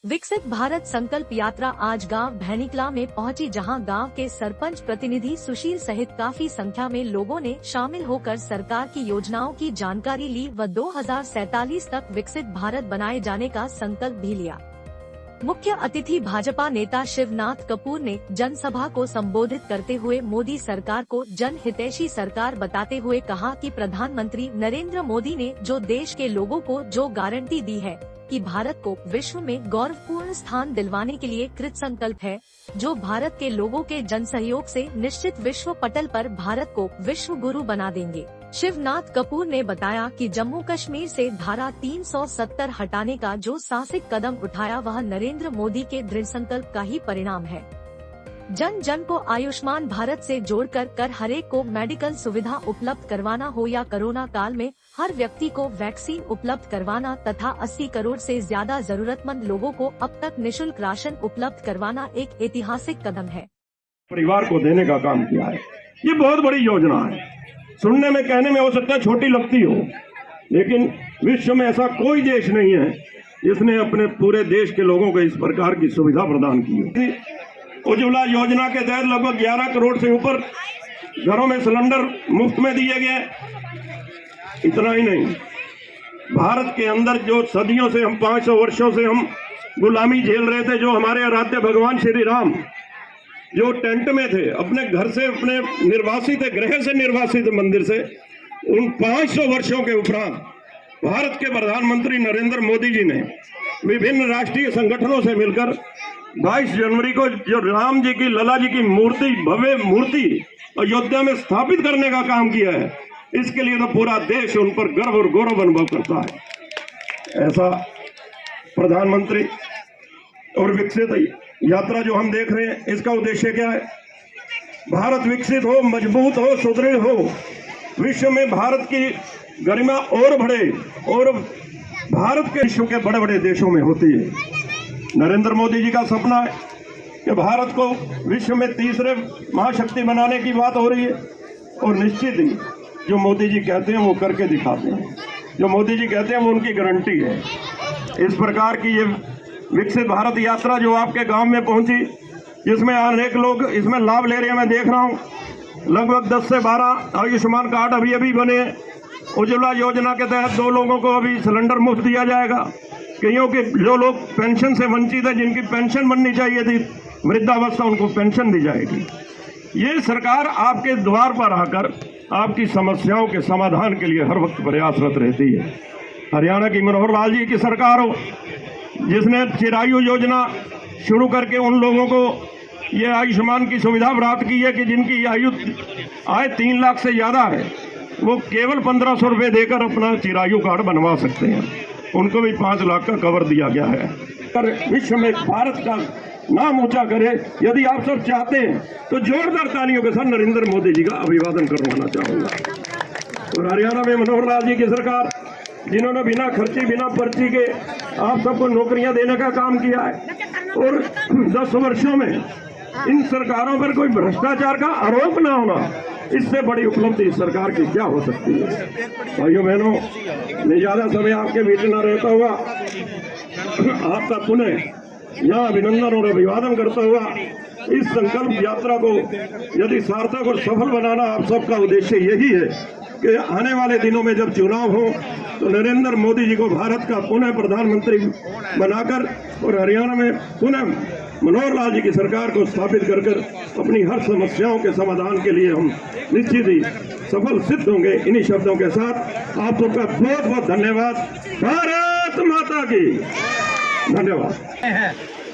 विकसित भारत संकल्प यात्रा आज गांव भैनीकला में पहुंची, जहां गांव के सरपंच प्रतिनिधि सुशील सहित काफी संख्या में लोगों ने शामिल होकर सरकार की योजनाओं की जानकारी ली व 2047 तक विकसित भारत बनाए जाने का संकल्प भी लिया। मुख्य अतिथि भाजपा नेता शिवनाथ कपूर ने जनसभा को संबोधित करते हुए मोदी सरकार को जनहितैषी सरकार बताते हुए कहा कि प्रधानमंत्री नरेंद्र मोदी ने जो देश के लोगों को जो गारंटी दी है कि भारत को विश्व में गौरवपूर्ण स्थान दिलवाने के लिए कृत संकल्प है, जो भारत के लोगों के जनसहयोग से निश्चित विश्व पटल पर भारत को विश्व गुरु बना देंगे। शिवनाथ कपूर ने बताया कि जम्मू कश्मीर से धारा 370 हटाने का जो साहसिक कदम उठाया वह नरेंद्र मोदी के दृढ़ संकल्प का ही परिणाम है। जन जन को आयुष्मान भारत से जोड़कर हरेक को मेडिकल सुविधा उपलब्ध करवाना हो या कोरोना काल में हर व्यक्ति को वैक्सीन उपलब्ध करवाना तथा 80 करोड़ से ज्यादा जरूरतमंद लोगों को अब तक निशुल्क राशन उपलब्ध करवाना एक ऐतिहासिक कदम है। परिवार को देने का काम किया है। ये बहुत बड़ी योजना है। सुनने में कहने में हो सकता है छोटी लगती हो, लेकिन विश्व में ऐसा कोई देश नहीं है जिसने अपने पूरे देश के लोगों को इस प्रकार की सुविधा प्रदान की है। उज्ज्वला योजना के तहत लगभग 11 करोड़ से ऊपर घरों में सिलेंडर मुफ्त में दिए गए। इतना ही नहीं, भारत के अंदर जो सदियों से हम 500 वर्षों से हम गुलामी झेल रहे थे, जो हमारे आराध्य भगवान श्री राम जो टेंट में थे, अपने घर से अपने निर्वासित गृह से निर्वासित मंदिर से, उन 500 वर्षों के उपरांत भारत के प्रधानमंत्री नरेंद्र मोदी जी ने विभिन्न राष्ट्रीय संगठनों से मिलकर 22 जनवरी को जो राम जी की लला जी की मूर्ति, भव्य मूर्ति अयोध्या में स्थापित करने का काम किया है, इसके लिए तो पूरा देश उन पर गर्व और गौरव अनुभव करता है। ऐसा प्रधानमंत्री और विकसित यात्रा जो हम देख रहे हैं, इसका उद्देश्य क्या है? भारत विकसित हो, मजबूत हो, सुदृढ़ हो, विश्व में भारत की गरिमा और बढ़े और भारत के विश्व के बड़े बड़े देशों में होती है। नरेंद्र मोदी जी का सपना है कि भारत को विश्व में तीसरे महाशक्ति बनाने की बात हो रही है, और निश्चित ही जो मोदी जी कहते हैं वो करके दिखाते हैं। जो मोदी जी कहते हैं वो उनकी गारंटी है। इस प्रकार की ये विकसित भारत यात्रा जो आपके गांव में पहुंची, जिसमें अनेक लोग इसमें लाभ ले रहे हैं, मैं देख रहा हूं लगभग 10 से 12 आयुष्मान कार्ड अभी बने। उज्ज्वला योजना के तहत 2 लोगों को अभी सिलेंडर मुफ्त दिया जाएगा। कईयों के जो लोग पेंशन से वंचित है, जिनकी पेंशन बननी चाहिए थी वृद्धावस्था, उनको पेंशन दी जाएगी। ये सरकार आपके द्वार पर आकर आपकी समस्याओं के समाधान के लिए हर वक्त प्रयासरत रहती है। हरियाणा की मनोहर लाल जी की सरकार हो, जिसने चिरायु योजना शुरू करके उन लोगों को ये आयुष्मान की सुविधा प्राप्त की है कि जिनकी आय 3 लाख से ज़्यादा है, वो केवल 1500 रुपये देकर अपना चिरायु कार्ड बनवा सकते हैं। उनको भी 5 लाख का कवर दिया गया है। पर विश्व में भारत का नाम ऊंचा करे, यदि आप सब चाहते हैं तो जोरदार तालियों के साथ नरेंद्र मोदी जी का अभिवादन करवाना चाहूँगा। और हरियाणा में मनोहर लाल जी की सरकार, जिन्होंने बिना खर्ची बिना पर्ची के आप सबको नौकरियां देने का काम किया है, और 10 वर्षों में इन सरकारों पर कोई भ्रष्टाचार का आरोप न होना, इससे बड़ी उपलब्धि इस सरकार की क्या हो सकती है? भाइयों बहनों, मैं ज्यादा समय आपके बीच न रहता हुआ आपका पुनः यहाँ अभिनंदन और अभिवादन करता हुआ इस संकल्प यात्रा को यदि सार्थक और सफल बनाना आप सबका उद्देश्य यही है कि आने वाले दिनों में जब चुनाव हो तो नरेंद्र मोदी जी को भारत का पुनः प्रधानमंत्री बनाकर और हरियाणा में पुनः मनोहर लाल जी की सरकार को स्थापित कर अपनी हर समस्याओं के समाधान के लिए हम निश्चित ही सफल सिद्ध होंगे। इन्हीं शब्दों के साथ आप सबका बहुत बहुत धन्यवाद। भारत माता की धन्यवाद।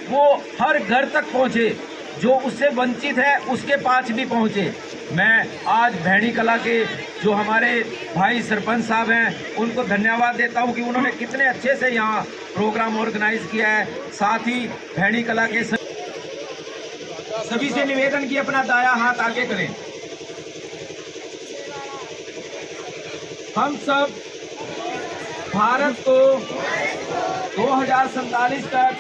वो हर घर तक पहुँचे, जो उससे वंचित है उसके पास भी पहुँचे। मैं आज भैनीकला के जो हमारे भाई सरपंच साहब हैं उनको धन्यवाद देता हूं कि उन्होंने कितने अच्छे से यहाँ प्रोग्राम ऑर्गेनाइज किया है। साथ ही भैनीकला के सभी से निवेदन की अपना दाया हाथ आगे करें। हम सब भारत को 2047 तक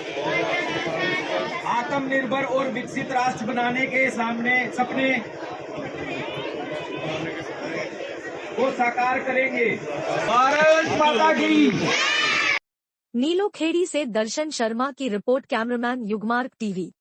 आत्मनिर्भर और विकसित राष्ट्र बनाने के सपने को साकार करेंगे। भारत माता की नीलोखेड़ी से दर्शन शर्मा की रिपोर्ट, कैमरामैन युगमार्ग टीवी।